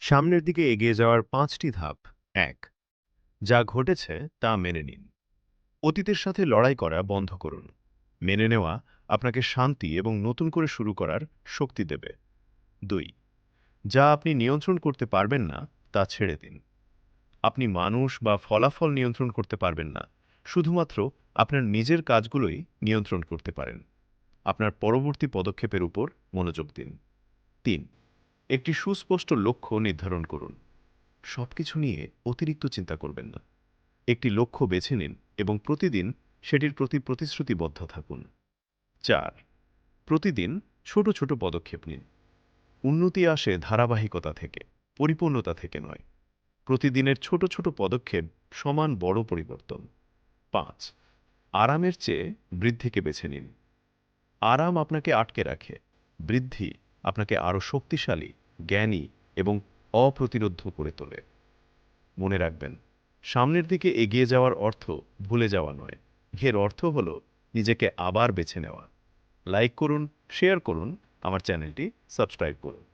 সামনের দিকে এগিয়ে যাওয়ার ৫টি ধাপ। ১. যা ঘটেছে তা মেনে নিন। অতীতের সাথে লড়াই করা বন্ধ করুন। মেনে নেওয়া আপনাকে শান্তি এবং নতুন করে শুরু করার শক্তি দেবে। ২. যা আপনি নিয়ন্ত্রণ করতে পারবেন না তা ছেড়ে দিন। আপনি মানুষ বা ফলাফল নিয়ন্ত্রণ করতে পারবেন না। শুধুমাত্র আপনার নিজের কাজগুলোই নিয়ন্ত্রণ করতে পারেন। আপনার পরবর্তী পদক্ষেপের উপর মনোযোগ দিন। ৩. একটি সুস্পষ্ট লক্ষ্য নির্ধারণ করুন। সবকিছু নিয়ে অতিরিক্ত চিন্তা করবেন না। একটি লক্ষ্য বেছে নিন এবং প্রতিদিন সেটির প্রতি প্রতিশ্রুতিবদ্ধ থাকুন। ৪. প্রতিদিন ছোট ছোট পদক্ষেপ নিন। উন্নতি আসে ধারাবাহিকতা থেকে, পরিপূর্ণতা থেকে নয়। প্রতিদিনের ছোট ছোট পদক্ষেপ সমান বড় পরিবর্তন। ৫. আরামের চেয়ে বৃদ্ধিকে বেছে নিন। আরাম আপনাকে আটকে রাখে, বৃদ্ধি আপনাকে আরও শক্তিশালী, জ্ঞানী এবং অপ্রতিরোধ্য করে তোলে। মনে রাখবেন, সামনের দিকে এগিয়ে যাওয়ার অর্থ ভুলে যাওয়া নয়। এর অর্থ হল নিজেকে আবার বেছে নেওয়া। লাইক করুন, শেয়ার করুন, আমার চ্যানেলটি সাবস্ক্রাইব করুন।